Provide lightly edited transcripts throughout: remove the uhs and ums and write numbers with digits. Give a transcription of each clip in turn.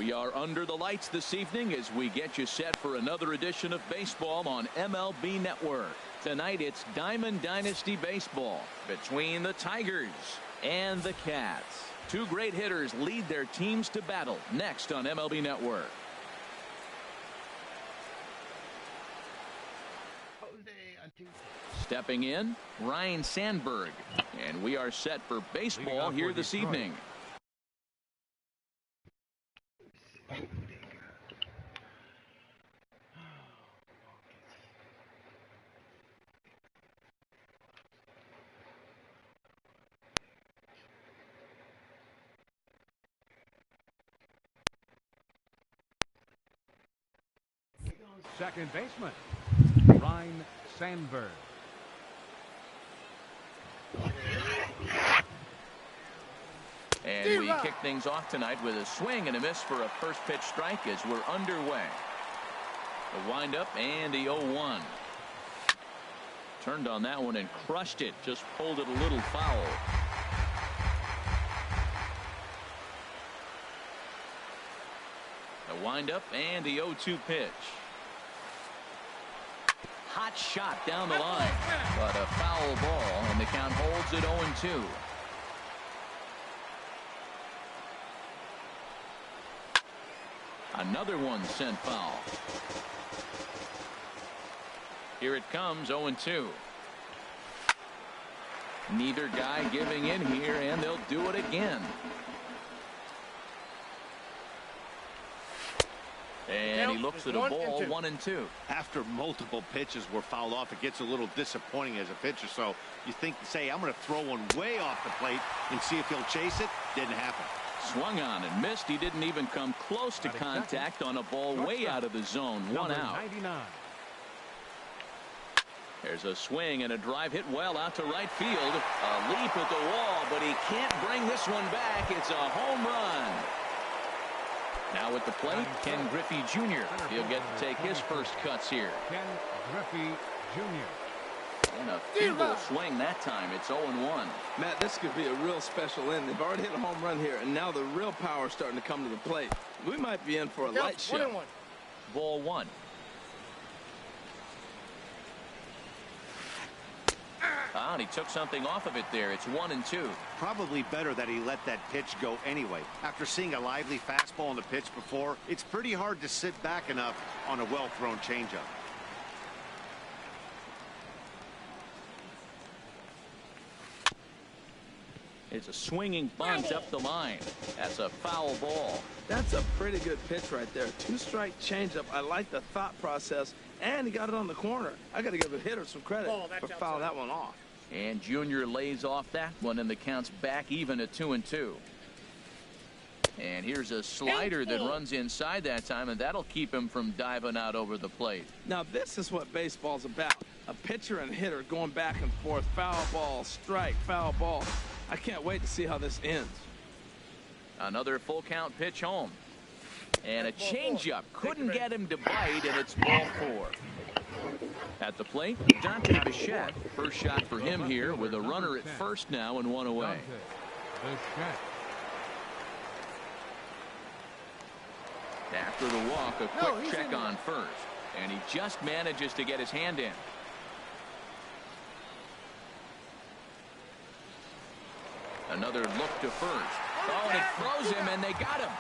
We are under the lights this evening as we get you set for another edition of baseball on MLB Network. Tonight it's Diamond Dynasty Baseball between the Tigers and the Cats. Two great hitters lead their teams to battle next on MLB Network. Stepping in, Ryne Sandberg. And we are set for baseball here this evening. Second baseman, Ryne Sandberg. And we kick things off tonight with a swing and a miss for a first pitch strike as we're underway. The windup and the 0-1. Turned on that one and crushed it. Just pulled it a little foul. The windup and the 0-2 pitch. Hot shot down the line, but a foul ball, and the count holds at 0-2. Another one sent foul. Here it comes, 0-2. Neither guy giving in here, and they'll do it again. And he looks at a ball, 1-2. After multiple pitches were fouled off, it gets a little disappointing as a pitcher. So you say, I'm going to throw one way off the plate and see if he'll chase it. Didn't happen. Swung on and missed. He didn't even come close to contact on a ball way out of the zone. One out. 99. There's a swing and a drive hit well out to right field. A leap at the wall, but he can't bring this one back. It's a home run. Now at the plate, Ken Griffey Jr. He'll get to take his first cuts here. Ken Griffey Jr. And a feeble swing that time. It's 0-1. Matt, this could be a real special end. They've already hit a home run here, and now the real power is starting to come to the plate. We might be in for a light show. Ball 1. And he took something off of it there. It's 1-2. Probably better that he let that pitch go anyway. After seeing a lively fastball on the pitch before, it's pretty hard to sit back enough on a well-thrown changeup. It's a swinging bunt up the line. That's a foul ball. That's a pretty good pitch right there. Two-strike changeup. I like the thought process, and he got it on the corner. I got to give the hitter some credit for fouling that one off. And Junior lays off that one, and the count's back even at 2-2. And here's a slider that runs inside that time, and that'll keep him from diving out over the plate. Now this is what baseball's about. A pitcher and hitter going back and forth. Foul ball, strike, foul ball. I can't wait to see how this ends. Another full count pitch home. And a changeup. Couldn't get him to bite, and it's ball 4. At the plate, Dante Bichette. First shot for him here with a runner at first now and one away. After the walk, a quick check on first. And he just manages to get his hand in. Another look to first. Oh, and it throws him, and they got him.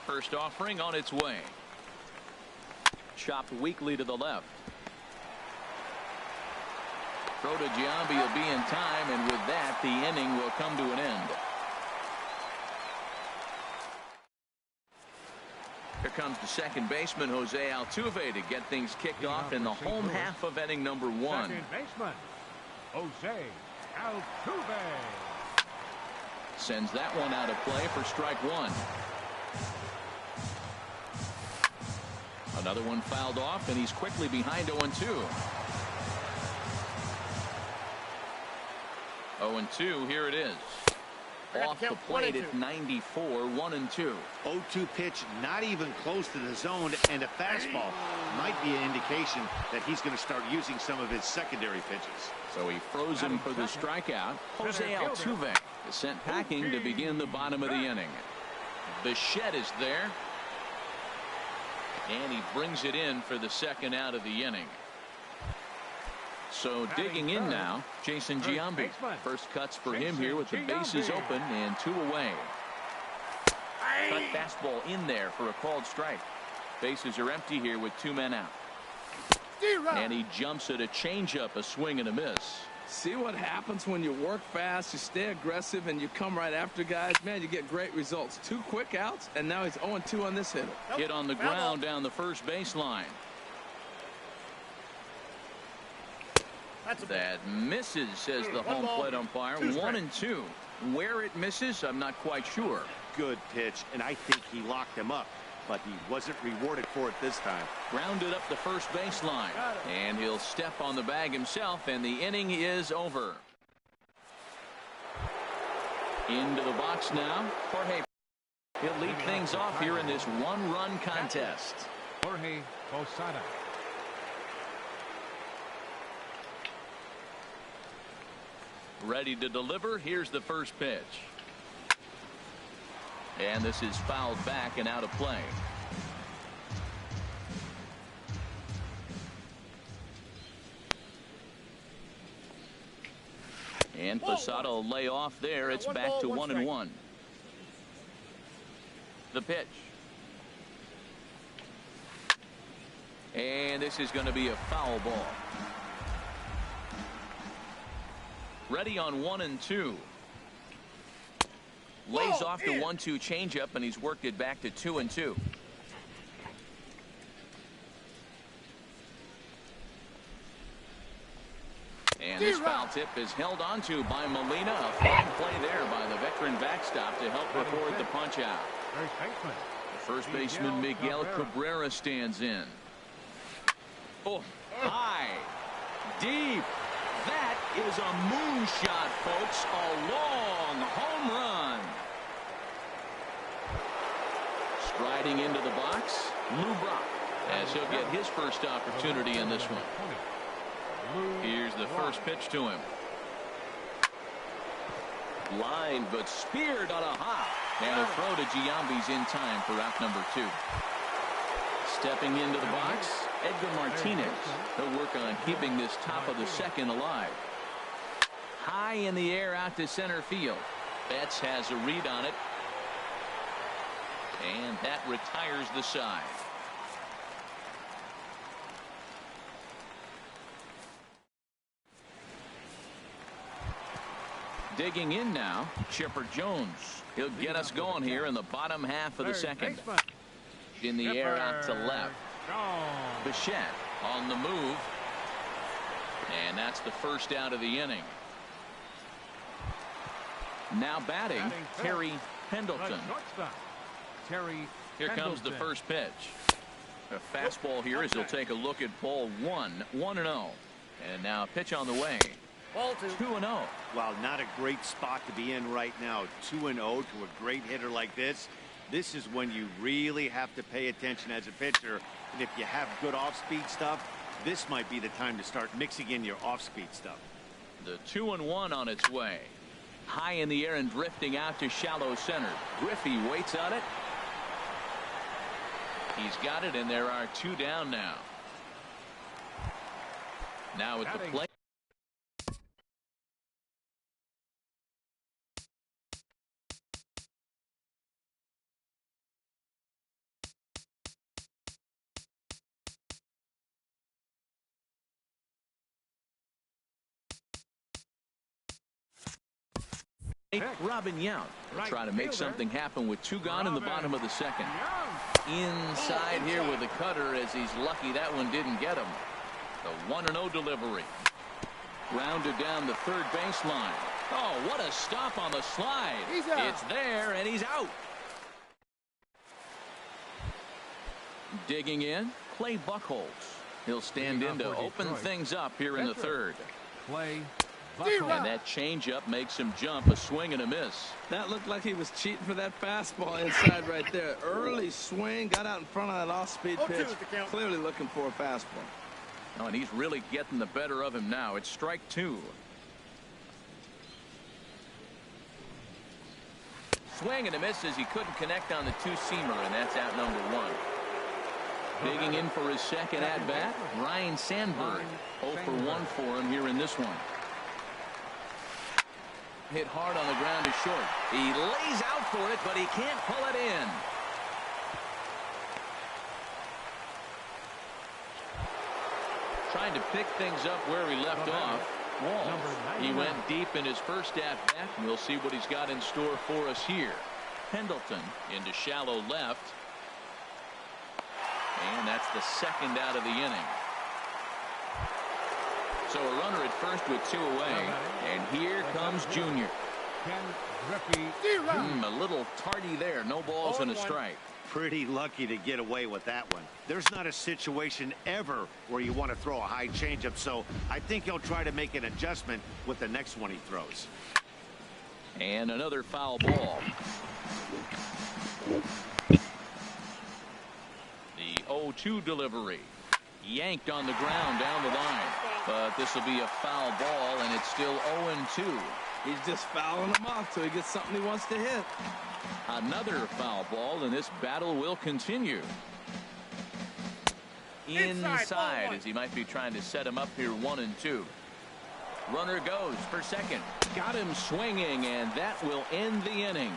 First offering on its way. Chopped weakly to the left. Throw to Giambi will be in time, and with that, the inning will come to an end. Here comes the second baseman, Jose Altuve, to get things kicked off in the home half of inning number 1. Second baseman, Jose Altuve. Sends that one out of play for strike 1. Another one fouled off, and he's quickly behind 0-2. 0-2, here it is. Off the plate at 94, 1-2. 0-2 pitch, not even close to the zone, and a fastball might be an indication that he's going to start using some of his secondary pitches. So he froze him for the strikeout. Jose Altuve is sent packing to begin the bottom of the inning. Bichette is there. And he brings it in for the second out of the inning. So digging in now, Jason Giambi. First cuts for him here with the bases open and 2 away. Cut fastball in there for a called strike. Bases are empty here with 2 men out. And he jumps at a changeup, a swing and a miss. See what happens when you work fast, you stay aggressive, and you come right after guys. Man, you get great results. 2 quick outs, and now he's 0-2 on this hitter. Hit on the ground down the first baseline. That misses, says the home plate umpire. 1-2. Where it misses, I'm not quite sure. Good pitch, and I think he locked him up, but he wasn't rewarded for it this time. Grounded up the first baseline, and he'll step on the bag himself, and the inning is over. Into the box now, Jorge. He'll lead things off here in this 1-run contest. Jorge Posada. Ready to deliver. Here's the first pitch. And this is fouled back and out of play. And Posada will lay off there. It's back to 1-1. The pitch. And this is going to be a foul ball. Ready on 1-2. Lays off the 1-2 changeup, and he's worked it back to 2-2. And this foul tip is held onto by Molina. A fine play there by the veteran backstop to help record the punch out. The first baseman Miguel Cabrera stands in. Oh, high, deep. That is a moonshot, folks. A long home run. Striding into the box, Lou Brock, as he'll get his first opportunity in this one. Here's the first pitch to him. Line, but speared on a hop. And a throw to Giambi's in time for out number 2. Stepping into the box, Edgar Martinez. He'll work on keeping this top of the second alive. High in the air out to center field. Betts has a read on it. And that retires the side. Digging in now, Chipper Jones. He'll get us going here in the bottom half of the second. In the air out to left. Bichette on the move. And that's the first out of the inning. Now batting, Terry Pendleton. Here comes the first pitch. A fastball here as he'll take a look at ball 1. 1-0. And now a pitch on the way. 2-0. Well, not a great spot to be in right now. 2-0 to a great hitter like this. This is when you really have to pay attention as a pitcher. And if you have good off-speed stuff, this might be the time to start mixing in your off-speed stuff. The 2-1 on its way. High in the air and drifting out to shallow center. Griffey waits on it. He's got it, and there are 2 down now. Now at the plate. Robin Yount will try to make something happen with 2 gone in the bottom of the second. Inside here with the cutter, as he's lucky that one didn't get him. The 1-0 delivery. Grounded down the third baseline. Oh, what a stop on the slide. It's there, and he's out. Digging in, Clay Buchholz. He'll stand in to open things up here in the third. Clay And that changeup makes him jump. A swing and a miss. That looked like he was cheating for that fastball inside right there. Early swing, got out in front of that off-speed pitch. Clearly looking for a fastball. Oh, and he's really getting the better of him now. It's strike two. Swing and a miss as he couldn't connect on the two-seamer, and that's out number one. Digging in for his second at-bat, Ryan Sandberg. 0 for 1 for him here in this one. Hit hard on the ground to short. He lays out for it, but he can't pull it in. Trying to pick things up where he left off. Walls. He went deep in his first at-bat. We'll see what he's got in store for us here. Pendleton into shallow left. And that's the second out of the inning. So a runner at first with two away. And here comes Junior. A little tardy there. No balls and a strike. Pretty lucky to get away with that one. There's not a situation ever where you want to throw a high changeup, so I think he'll try to make an adjustment with the next one he throws. And another foul ball. The 0-2 delivery. Yanked on the ground down the line. But this will be a foul ball, and it's still 0-2. He's just fouling him off till he gets something he wants to hit. Another foul ball, and this battle will continue. Inside, as he might be trying to set him up here 1-2. Runner goes for second. Got him swinging, and that will end the inning.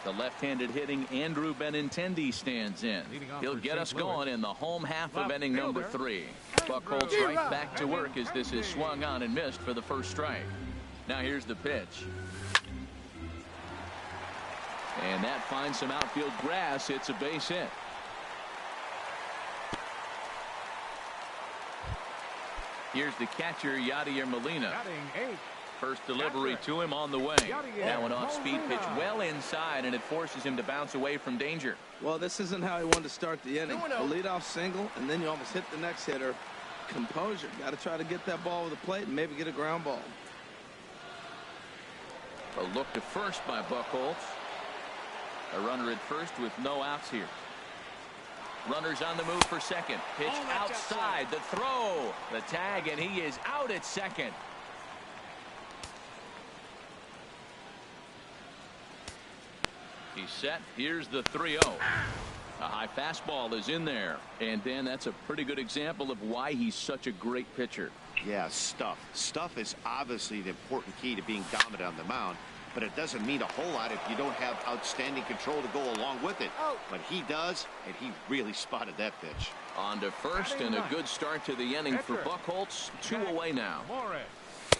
The left-handed hitting Andrew Benintendi stands in. He'll get us going in the home half of inning number 3. Buchholz right back to work as this is swung on and missed for the first strike. Now here's the pitch. And that finds some outfield grass. It's a base hit. Here's the catcher, Yadier Molina. First delivery to him on the way. Now an off-speed pitch well inside, and it forces him to bounce away from danger. Well, this isn't how he wanted to start the inning. A leadoff single, and then you almost hit the next hitter. Composure. Got to try to get that ball with the plate and maybe get a ground ball. A look to first by Buchholz. A runner at first with no outs here. Runners on the move for second. Pitch outside. The throw. The tag, and he is out at second. He's set. Here's the 3-0. A high fastball is in there. And Dan, that's a pretty good example of why he's such a great pitcher. Yeah, stuff. Stuff is obviously the important key to being dominant on the mound, but it doesn't mean a whole lot if you don't have outstanding control to go along with it. But he does, and he really spotted that pitch. On to first, and a good start to the inning for Buchholz. 2 away now.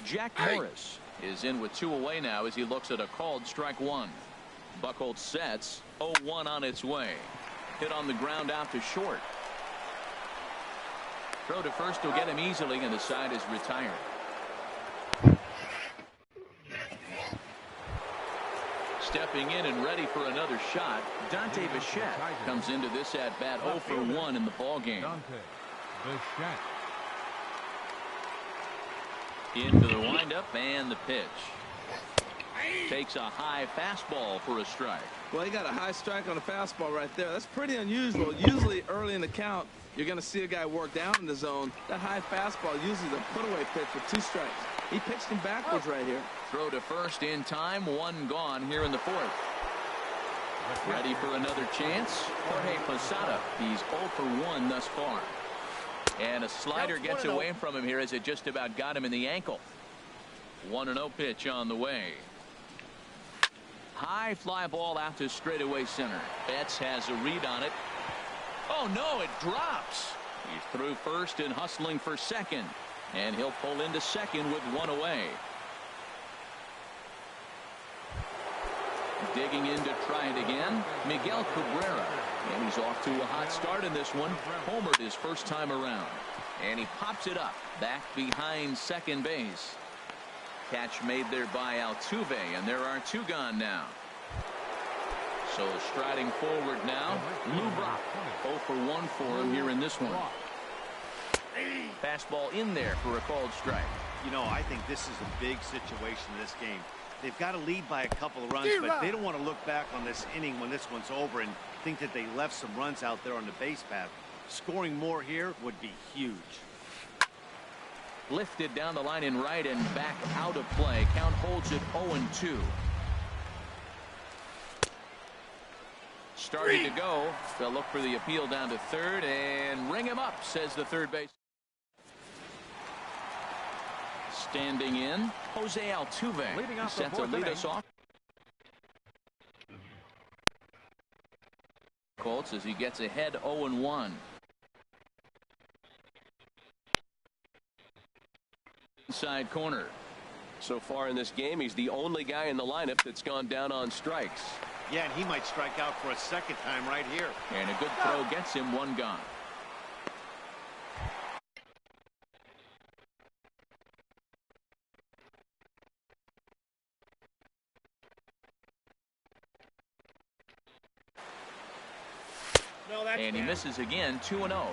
Jack Morris is in with 2 away now as he looks at a called strike 1. Buchholz sets. 0-1 on its way. Hit on the ground out to short. Throw to first will get him easily, and the side is retired. Stepping in and ready for another shot, Dante Bichette comes into this at bat 0 for 1 in the ball game. Into the windup and the pitch. Takes a high fastball for a strike. Well, he got a high strike on a fastball right there. That's pretty unusual. Usually early in the count, you're going to see a guy work down in the zone. That high fastball usually the put-away pitch with 2 strikes. He pitched him backwards right here. Throw to first in time. 1 gone here in the 4th. Ready for another chance. Jorge Posada. He's 0 for 1 thus far. And a slider gets away from him here as it just about got him in the ankle. 1-0 pitch on the way. High fly ball out to straightaway center. Betts has a read on it. Oh no, it drops. He's through first and hustling for second, and he'll pull into second with 1 away. Digging in to try it again, Miguel Cabrera, and he's off to a hot start in this one. Homered his first time around, and he pops it up back behind second base. Catch made there by Altuve, and there are 2 gone now. So striding forward now, Lou Brock. 0 for 1 for him here in this one. Fastball in there for a called strike. You know, I think this is a big situation in this game. They've got to lead by a couple of runs, but they don't want to look back on this inning when this one's over and think that they left some runs out there on the base path. Scoring more here would be huge. Lifted down the line in right and back out of play. Count holds it 0-2. Starting to go. They'll look for the appeal down to third and ring him up, says the third base. Standing in, Jose Altuve, set to lead us off. Colts as he gets ahead 0-1. Inside corner. So far in this game, he's the only guy in the lineup that's gone down on strikes. Yeah, and he might strike out for a second time right here. And a good throw gets him one gone. And he misses again, 2-0.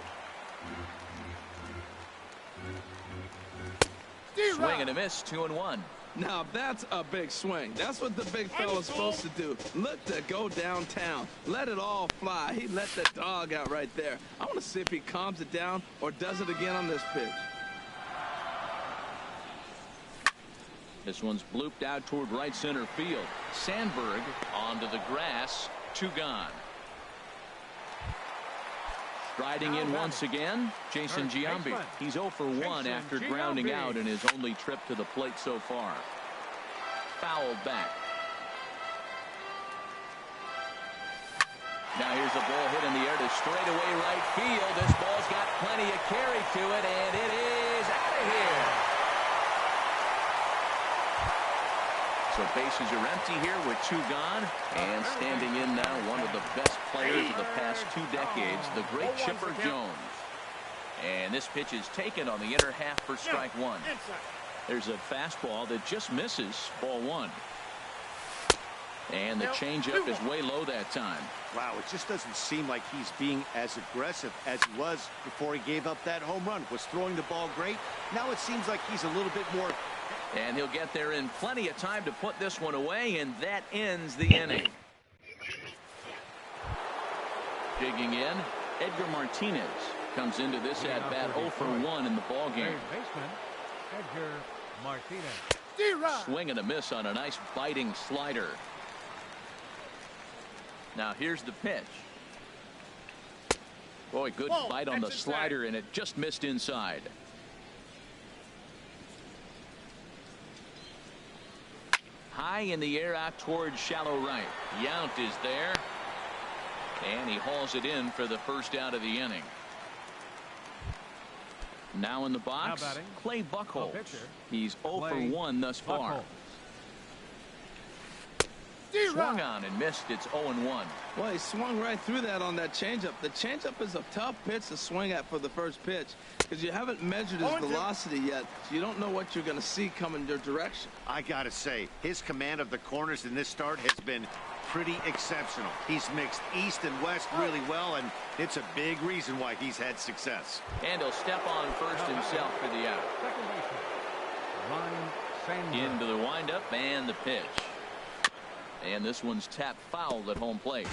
Swing and a miss, 2-1. Now that's a big swing. That's what the big fella's supposed to do. Look to go downtown. Let it all fly. He let the dog out right there. I want to see if he calms it down or does it again on this pitch. This one's blooped out toward right center field. Sandberg onto the grass, 2 gone. Striding in once again, Jason Giambi. He's 0 for 1 after grounding out in his only trip to the plate so far. Fouled back. Now here's a ball hit in the air to straightaway right field. This ball's got plenty of carry to it, and it is out of here. So bases are empty here with 2 gone. And standing in now, one of the best players of the past 2 decades, the great Chipper Jones. And this pitch is taken on the inner half for strike 1. There's a fastball that just misses, ball 1. And the changeup is way low that time. Wow, it just doesn't seem like he's being as aggressive as he was before he gave up that home run. Was throwing the ball great. Now it seems like he's a little bit more. And he'll get there in plenty of time to put this one away, and that ends the inning. Digging in, Edgar Martinez comes into this at bat 0 for 1 in the ball game. Baseman, Edgar Martinez. Swing and a miss on a nice biting slider. Now here's the pitch. Boy, good bite on the slider, and it just missed inside. High in the air out towards shallow right. Yount is there. And he hauls it in for the first out of the inning. Now in the box, Clay Buchholz. He's 0 for 1 thus far. Swung on and missed. It's 0-1. Well, he swung right through that on that changeup. The changeup is a tough pitch to swing at for the first pitch because you haven't measured his velocity yet, so you don't know what you're going to see coming your direction. I gotta say, his command of the corners in this start has been pretty exceptional. He's mixed east and west really well, and it's a big reason why he's had success. And he'll step on first himself for the out. Into the windup and the pitch. And this one's tapped foul at home plate.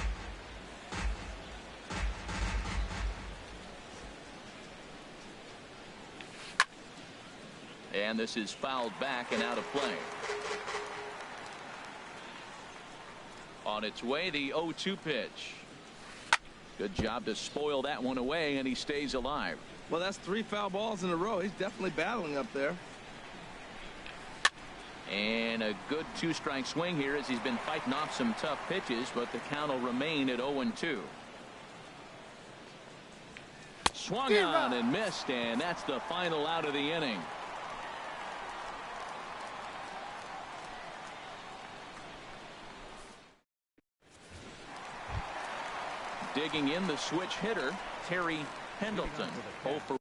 And this is fouled back and out of play. On its way, the 0-2 pitch. Good job to spoil that one away, and he stays alive. Well, that's 3 foul balls in a row. He's definitely battling up there. And a good 2-strike swing here as he's been fighting off some tough pitches, but the count will remain at 0-2. Swung on and missed, and that's the final out of the inning. Digging in, the switch hitter, Terry Pendleton. 0 for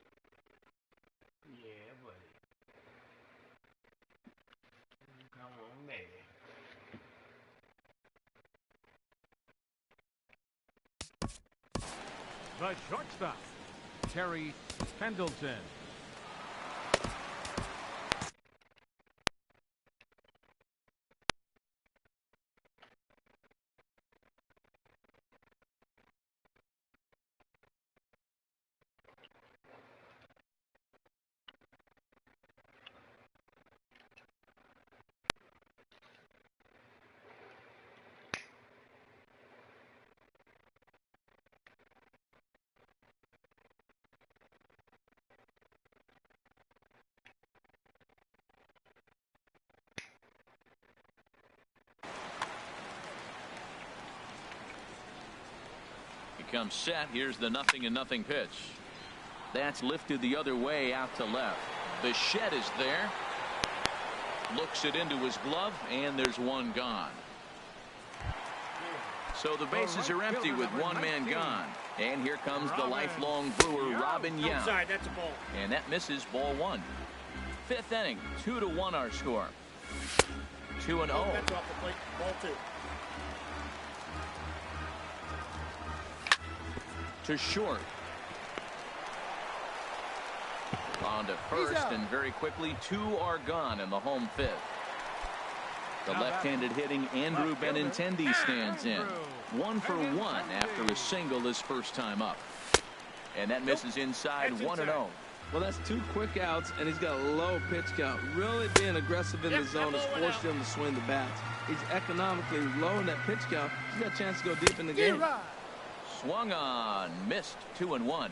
The shortstop, Terry Pendleton. Comes set. Here's the 0-0 pitch. That's lifted the other way out to left. Bichette is there. Looks it into his glove, and there's one gone. So the bases are empty with one man gone. And here comes the lifelong Brewer, Robin Young. Outside, that's a ball. And that misses, ball one. Fifth inning, 2-1 our score. 2-0. That's off the plate. Ball two. To short. On to first, and very quickly 2 are gone in the home fifth. The left-handed hitting Andrew Benintendi stands in. 1 for 1 after a single his first time up. And that misses inside, 1-0. Well, that's 2 quick outs, and he's got a low pitch count. Really being aggressive in the zone has forced him to swing the bats. He's economically low in that pitch count. He's got a chance to go deep in the game. Swung on, missed, 2-1.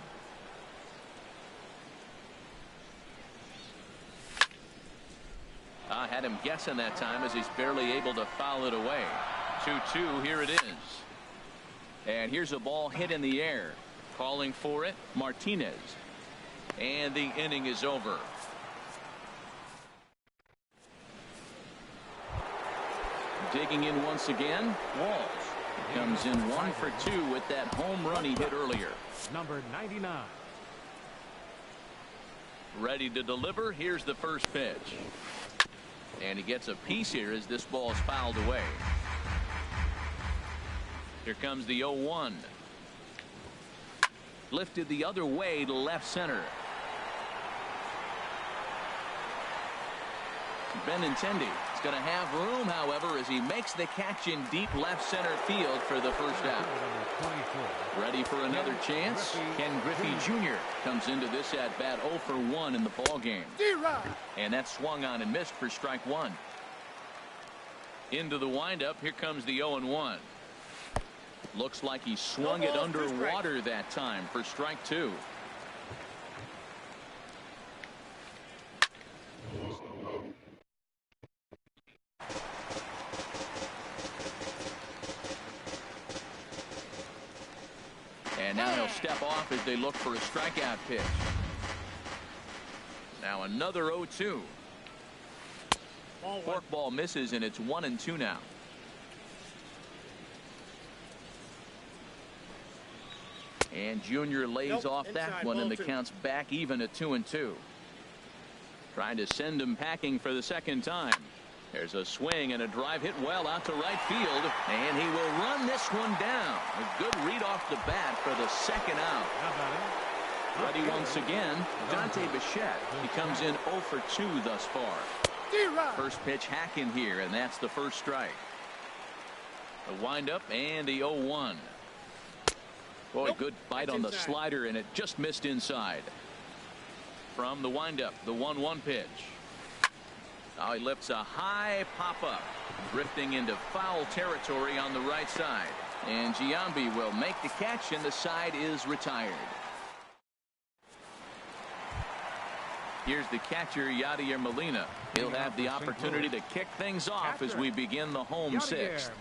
I had him guessing that time as he's barely able to foul it away. 2-2, here it is. And here's a ball hit in the air. Calling for it, Martinez. And the inning is over. Digging in once again, Walls. Comes in 1 for 2 with that home run he hit earlier. Number 99. Ready to deliver. Here's the first pitch. And he gets a piece here as this ball is fouled away. Here comes the 0-1. Lifted the other way to left center. Benintendi is going to have room, however, as he makes the catch in deep left center field for the first out. Ready for another chance? Ken Griffey Jr. comes into this at bat 0 for 1 in the ball game. And that swung on and missed for strike 1. Into the windup. Here comes the 0-1. Looks like he swung it underwater that time for strike 2. And now he'll step off as they look for a strikeout pitch. Now another 0-2. Forkball misses, and it's 1-2 now. And Junior lays off that one, and the count's back even at 2-2. Trying to send him packing for the second time. There's a swing and a drive hit well out to right field, and he will run this one down. A good read off the bat for the second out. Ready once again, Dante Bichette. He comes in 0 for 2 thus far. First pitch hacking here, and that's the first strike. The windup and the 0-1. Boy, good bite on the slider, and it just missed inside. From the windup, the 1-1 pitch. Now he lifts a high pop-up, drifting into foul territory on the right side. And Giambi will make the catch, and the side is retired. Here's the catcher, Yadier Molina. He'll have the opportunity to kick things off as we begin the home sixth.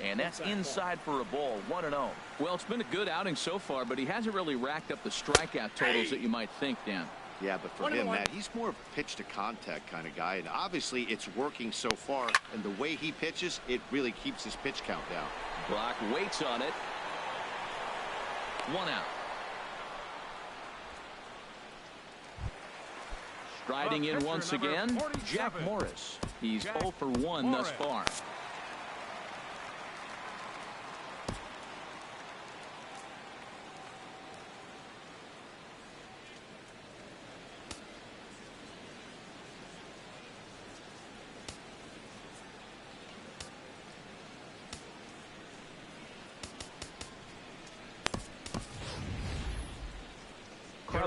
And that's inside for a ball, 1-0. Well, it's been a good outing so far, but he hasn't really racked up the strikeout totals that you might think, Dan. Yeah, but for him, Matt, he's more of a pitch to contact kind of guy, and obviously it's working so far, and the way he pitches, it really keeps his pitch count down. Brock waits on it. 1 out. Striding in once again, Jack Morris. He's 0 for 1 thus far.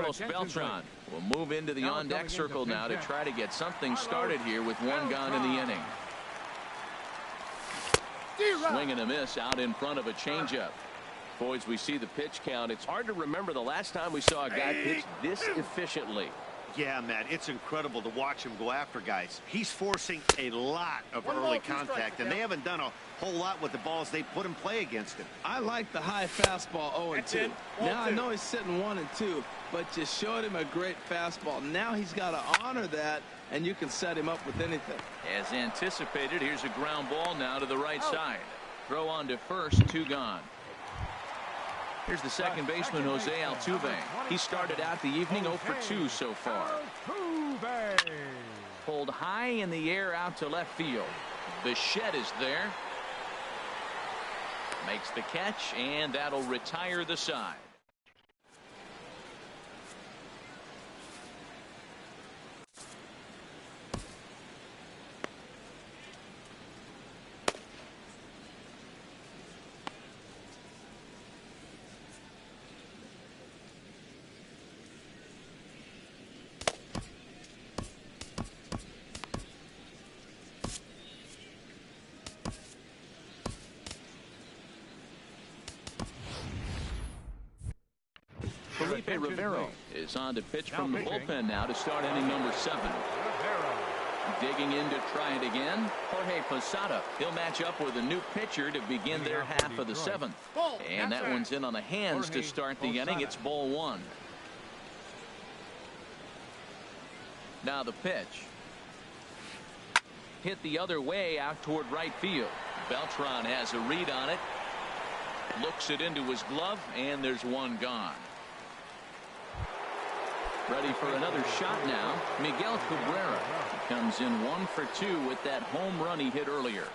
Carlos Beltran will move into the on-deck circle now to try to get something started here with one gone in the inning. Swing and a miss out in front of a changeup. Boys, we see the pitch count. It's hard to remember the last time we saw a guy pitch this efficiently. Yeah, Matt, it's incredible to watch him go after guys. He's forcing a lot of early contact, and they haven't done a whole lot with the balls they put in play against him. I like the high fastball 0-2. Now I know he's sitting 1-2, but you showed him a great fastball. Now he's got to honor that, and you can set him up with anything. As anticipated, here's a ground ball now to the right side. Throw on to first, 2 gone. Here's the second baseman, Jose Altuve. He started out the evening 0 for 2 so far. Pulled high in the air out to left field. Bichette is there. Makes the catch, and that'll retire the side. Felipe Rivero is on to pitch from the bullpen now to start inning number 7. Digging in to try it again, Jorge Posada. He'll match up with a new pitcher to begin their half of the 7th. And that one's in on the hands to start the inning. It's ball 1. Now the pitch. Hit the other way out toward right field. Beltran has a read on it. Looks it into his glove, and there's one gone. Ready for another shot now. Miguel Cabrera comes in 1 for 2 with that home run he hit earlier.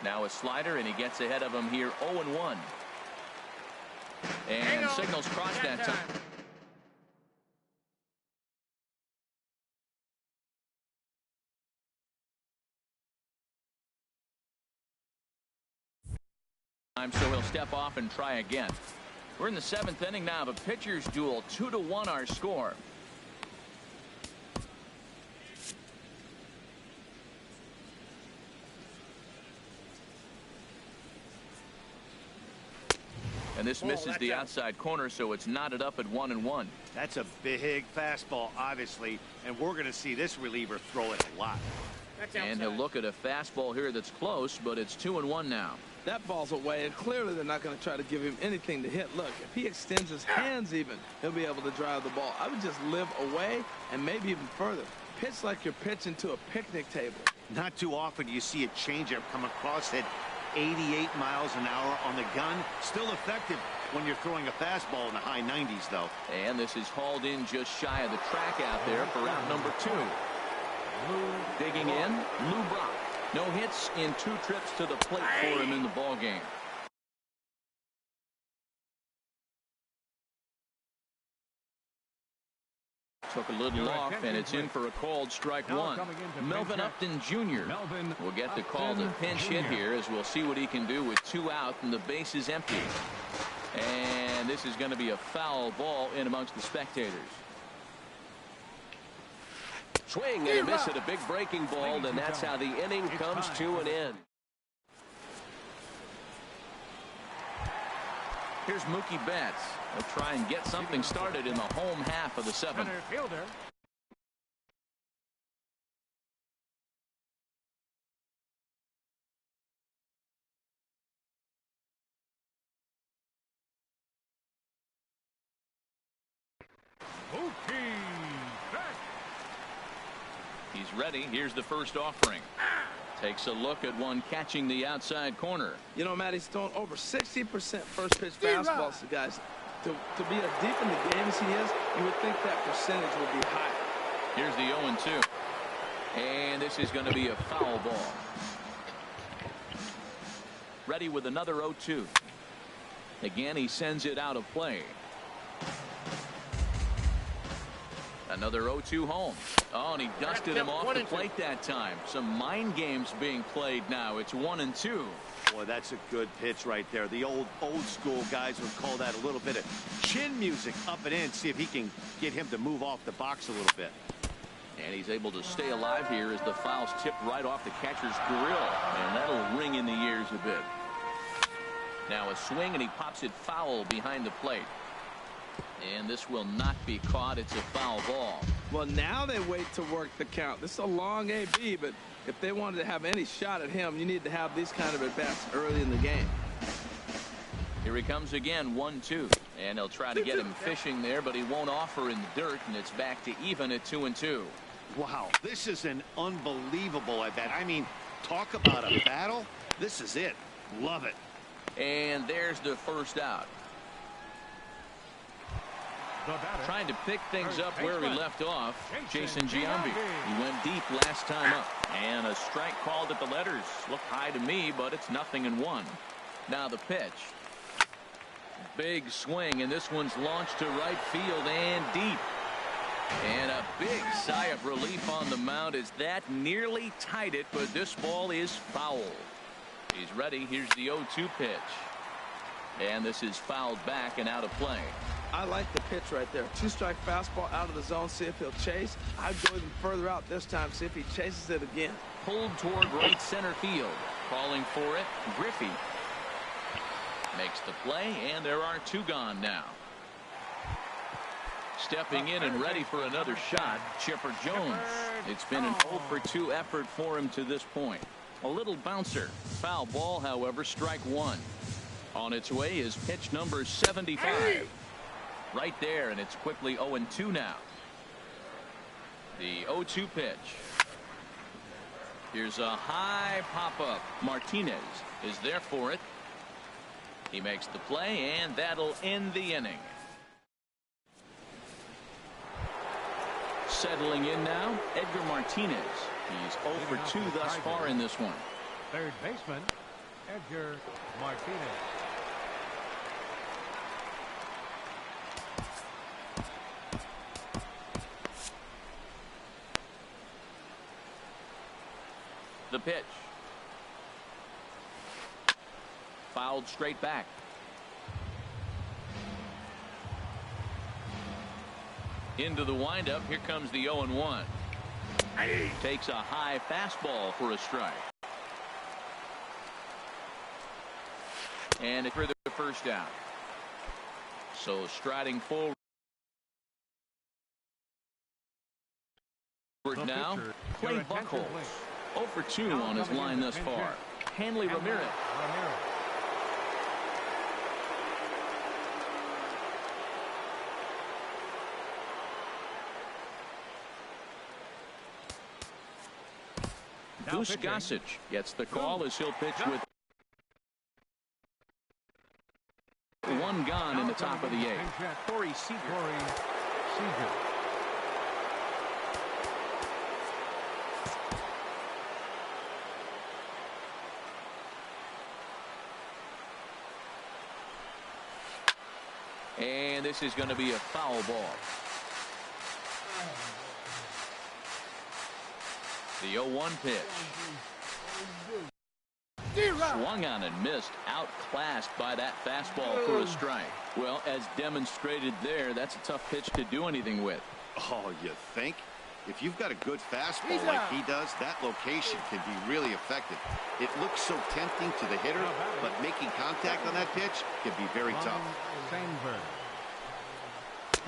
Now a slider, and he gets ahead of him here 0-1. And signals crossed that time. So he'll step off and try again. We're in the 7th inning now of a pitcher's duel. 2-1 our score. And this misses the outside corner, so it's knotted up at 1-1. That's a big fastball, obviously, and we're going to see this reliever throw it a lot. And he'll look at a fastball here that's close, but it's 2-1 now. That ball's away, and clearly they're not going to try to give him anything to hit. Look, if he extends his hands even, he'll be able to drive the ball. I would just live away and maybe even further. Pitch like you're pitching to a picnic table. Not too often do you see a changeup come across at 88 miles an hour on the gun. Still effective when you're throwing a fastball in the high 90s, though. And this is hauled in just shy of the track out there for out number 2. Digging in, Lou Brock. No hits in 2 trips to the plate for him in the ball game. Took a little off, and it's in for a called strike 1. Melvin Upton Jr. will get to call the pinch hit here, as we'll see what he can do with 2 out and the base is empty. And this is going to be a foul ball in amongst the spectators. Swing and a miss at a big breaking ball, and that's how the inning comes to an end. Here's Mookie Betts. He'll try and get something started in the home half of the 7th. He's ready. Here's the first offering. Takes a look at one catching the outside corner. You know, Matt, he's thrown over 60% first pitch fastballs to guys. To be as deep in the game as he is, you would think that percentage would be high. Here's the 0-2. And this is going to be a foul ball. Ready with another 0-2. Again, he sends it out of play. Another 0-2 home. Oh, and he dusted him off the plate that time. Some mind games being played now. It's 1-2. Boy, that's a good pitch right there. The old school guys would call that a little bit of chin music up and in. See if he can get him to move off the box a little bit. And he's able to stay alive here as the foul's tipped right off the catcher's grill. And that'll ring in the ears a bit. Now a swing, and he pops it foul behind the plate. And this will not be caught. It's a foul ball. Well, now they wait to work the count. This is a long AB, but if they wanted to have any shot at him, you need to have these kind of at-bats early in the game. Here he comes again, 1-2. And he'll try to get him fishing there, but he won't offer in the dirt, and it's back to even at 2-2. Wow, this is an unbelievable at-bat. I mean, talk about a battle. This is it. Love it. And there's the first out. Trying to pick things up where he left off, Jason Giambi. He went deep last time up. And a strike called at the letters. Looked high to me, but it's 0-1. Now the pitch. Big swing, and this one's launched to right field and deep. And a big sigh of relief on the mound as that nearly tied it, but this ball is foul. He's ready. Here's the 0-2 pitch. And this is fouled back and out of play. I like the pitch right there. Two-strike fastball out of the zone. See if he'll chase. I'd go even further out this time. See if he chases it again. Pulled toward right center field. Calling for it, Griffey. Makes the play, and there are two gone now. Stepping in and ready for another shot, Chipper Jones. It's been an 0-for-2 effort for him to this point. A little bouncer. Foul ball, however, strike one. On its way is pitch number 75. Right there, and it's quickly 0-2 now. The 0-2 pitch. Here's a high pop-up. Martinez is there for it. He makes the play, and that'll end the inning. Settling in now, Edgar Martinez. He's 0-for-2 thus far in this one. Third baseman, Edgar Martinez. The pitch. Fouled straight back. Into the windup. Here comes the 0-1. Takes a high fastball for a strike. And for the first down. So striding forward now. Clay Buchholz. 0-for-2 on his line thus far. Hanley Ramirez. Goose Gossage gets the call as he'll pitch with one gone in the top of the eighth. Corey Seager. And this is going to be a foul ball. The 0-1 pitch. Swung on and missed. Outclassed by that fastball for a strike. Well, as demonstrated there, that's a tough pitch to do anything with. Oh, you think? If you've got a good fastball like he does, that location can be really effective. It looks so tempting to the hitter, but making contact on that pitch can be very tough.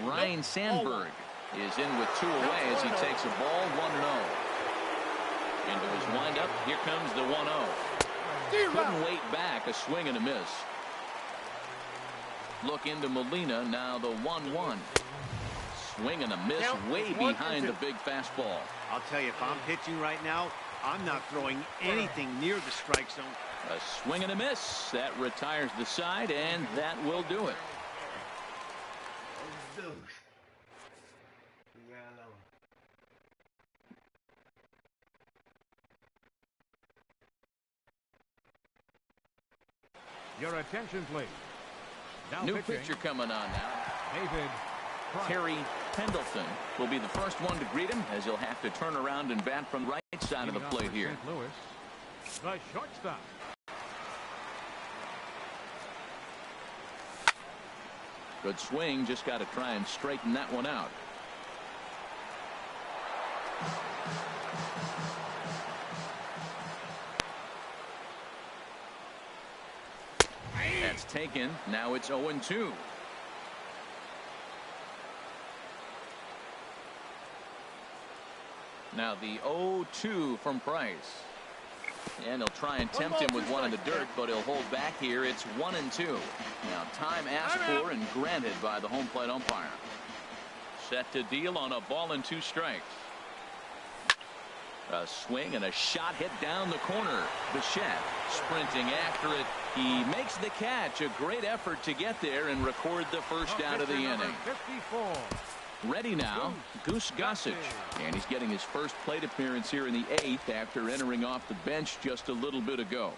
Ryan Sandberg is in with two away as he takes a ball 1-0. Into his windup, here comes the 1-0. Couldn't wait back, a swing and a miss. Look into Molina, now the 1-1. Swing and a miss way behind the big fastball. I'll tell you, if I'm pitching right now, I'm not throwing anything near the strike zone. A swing and a miss. That retires the side, and that will do it. Your attention, please. Now New pitching, pitcher coming on now. David Price. Terry Pendleton will be the first one to greet him, as he'll have to turn around and bat from the right side of the plate here. St. Louis, the shortstop. Good swing, just got to try and straighten that one out. That's taken. Now it's 0-2. Now the 0-2 from Price. And he'll try and tempt him with one in the dirt, but he'll hold back here. It's 1-2. Now time asked for and granted by the home plate umpire. Set to deal on a ball and 2 strikes. A swing and a shot hit down the corner. Bichette sprinting after it. He makes the catch. A great effort to get there and record the first out of the inning. 54. Ready now, Goose Gossage. And he's getting his first plate appearance here in the 8th after entering off the bench just a little bit ago.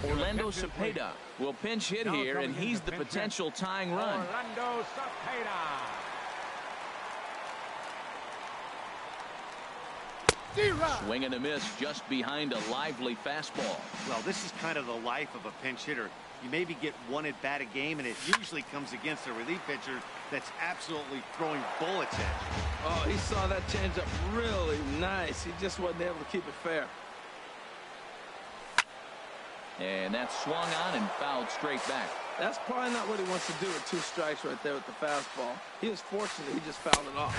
Orlando Cepeda will pinch hit here, and he's the potential tying run. Orlando Cepeda. Swing and a miss just behind a lively fastball. Well, this is kind of the life of a pinch hitter. You maybe get one at bat a game, and it usually comes against a relief pitcher that's absolutely throwing bullets at you. Oh, he saw that changeup really nice. He just wasn't able to keep it fair. And that's swung on and fouled straight back. That's probably not what he wants to do with 2 strikes right there with the fastball. He was fortunate he just fouled it off.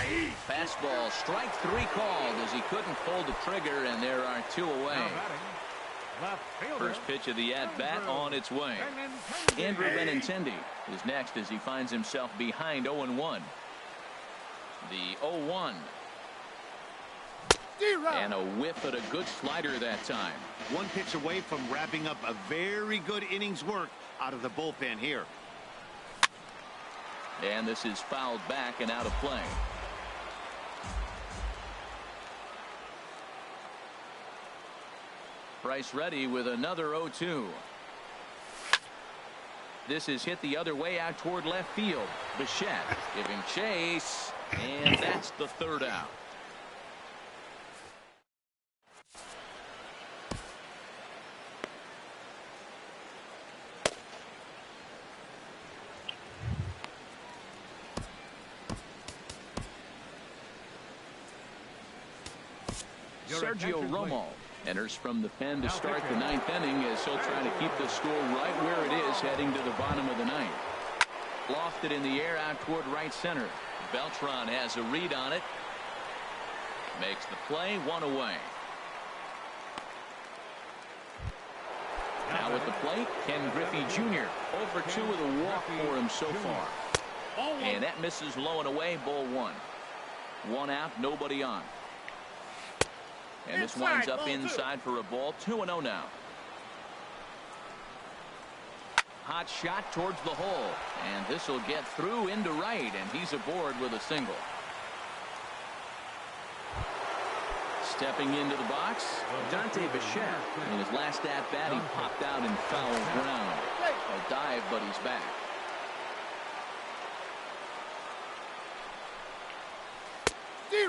Fastball, strike 3 called as he couldn't pull the trigger, and there are 2 away. Now batting, left fielder, First pitch of the at-bat on its way. Andrew Benintendi is next as he finds himself behind 0-1. The 0-1. And a whiff at a good slider that time. One pitch away from wrapping up a very good innings work out of the bullpen here. And this is fouled back and out of play. Price ready with another 0-2. This is hit the other way out toward left field. Bichette giving chase, and that's the 3rd out. Sergio Romo enters from the pen to start the 9th inning as he'll try to keep the score right where it is heading to the bottom of the 9th. Lofted in the air out toward right center. Beltran has a read on it. Makes the play, 1 away. Now at the plate, Ken Griffey Jr. over 2 with a walk for him so far. And that misses low and away, ball 1. 1 out, nobody on. And this winds up inside for a ball. 2-0 now. Hot shot towards the hole. And this will get through into right. And he's aboard with a single. Stepping into the box, Dante Bichette. In his last at-bat, he popped out in foul ground. A dive, but he's back.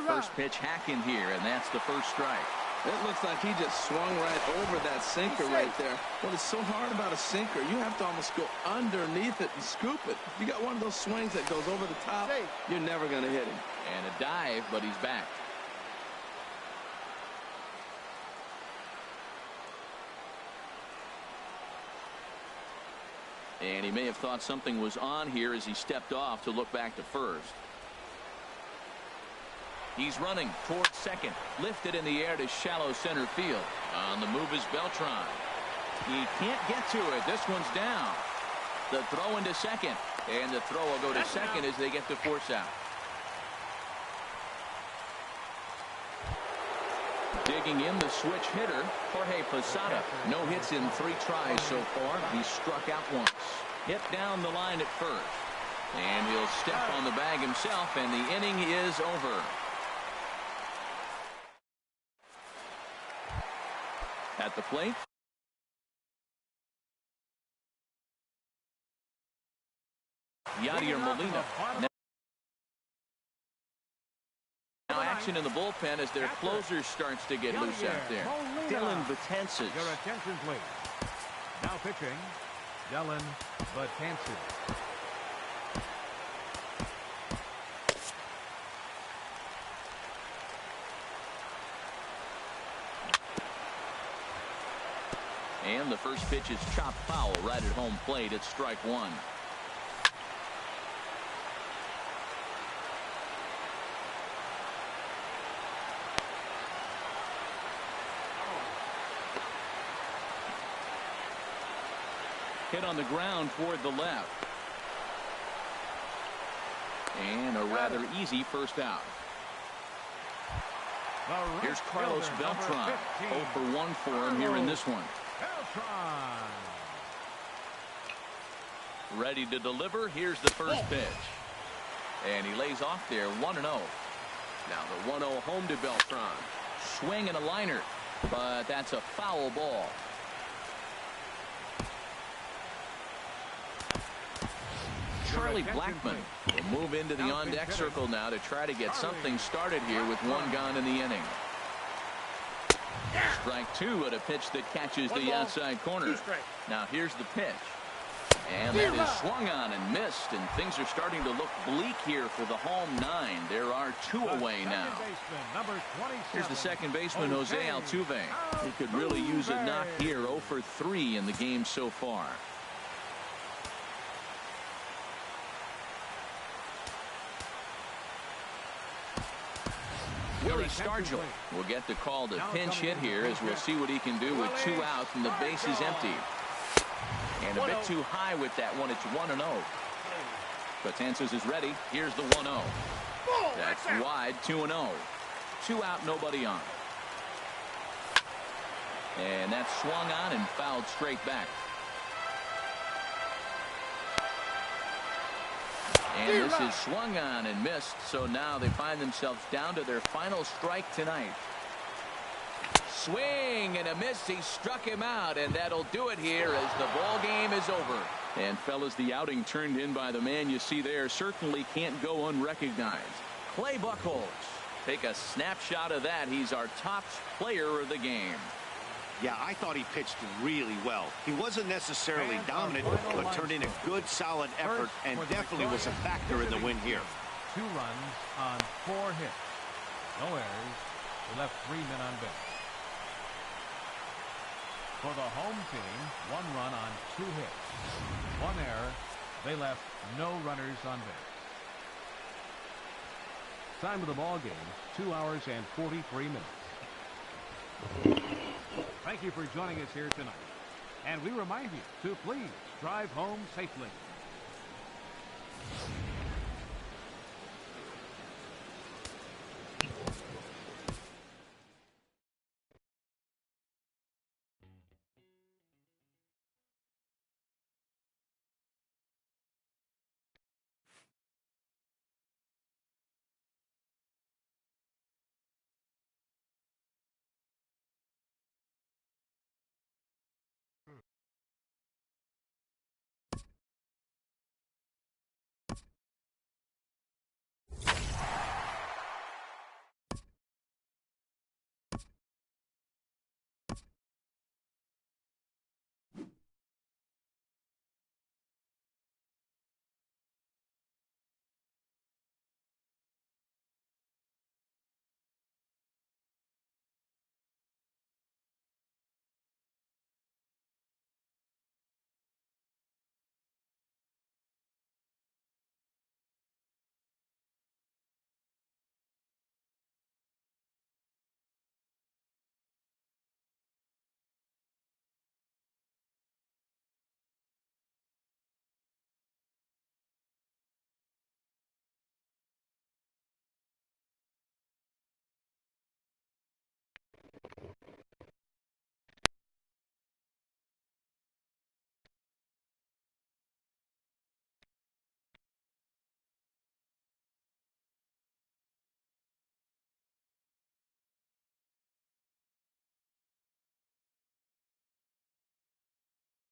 First pitch hacking here, and that's the first strike. It looks like he just swung right over that sinker right there. What is so hard about a sinker, you have to almost go underneath it and scoop it. If you got one of those swings that goes over the top, you're never going to hit him. And a dive, but he's back. And he may have thought something was on here as he stepped off to look back to first. He's running towards second. Lifted in the air to shallow center field. On the move is Beltran. He can't get to it. This one's down. The throw into second. And the throw will go to second as they get the force out. Digging in the switch hitter, Jorge Posada. No hits in 3 tries so far. He struck out once. Hit down the line at first. And he'll step on the bag himself, and the inning is over. At the plate, Yadier Molina. Now action in the bullpen as their closer starts to get loose out there. Dylan Betances. Your attention, please. Now pitching, Dylan Betances. And the first pitch is chopped foul right at home plate. It's strike one. Hit on the ground toward the left. And a rather easy first out. Here's Carlos Beltran. 0 for 1 for him here in this one. Beltran. Ready to deliver. Here's the first pitch. And he lays off there 1-0. Now the 1-0 home to Beltran. Swing and a liner. But that's a foul ball. Charlie Blackmon will move into the on-deck circle now to try to get something started here with one gone in the inning. Strike two at a pitch that catches the outside corner. Now here's the pitch. And that is swung on and missed, and things are starting to look bleak here for the home nine. There are two away now. Here's the second baseman, Jose Altuve. He could really use a knock here. 0 for 3 in the game so far. Willie Stargell will get the call to pinch hit here as we'll see what he can do with 2 outs and the base is empty. And a bit too high with that one. It's 1-0. Betances is ready. Here's the 1-0. That's wide. 2-0. 2 out, nobody on. And that's swung on and fouled straight back. And this is swung on and missed, so now they find themselves down to their final strike tonight. Swing and a miss. He struck him out, and that'll do it here as the ball game is over. And fellas, the outing turned in by the man you see there certainly can't go unrecognized. Clay Buchholz. Take a snapshot of that. He's our top player of the game. Yeah, I thought he pitched really well. He wasn't necessarily dominant, but turned in a good, solid effort and definitely was a factor in the win here. 2 runs on 4 hits. No errors. He left 3 men on base. For the home team, 1 run on 2 hits. 1 error. They left no runners on base. Time of the ball game, 2 hours and 43 minutes. Thank you for joining us here tonight. And we remind you to please drive home safely.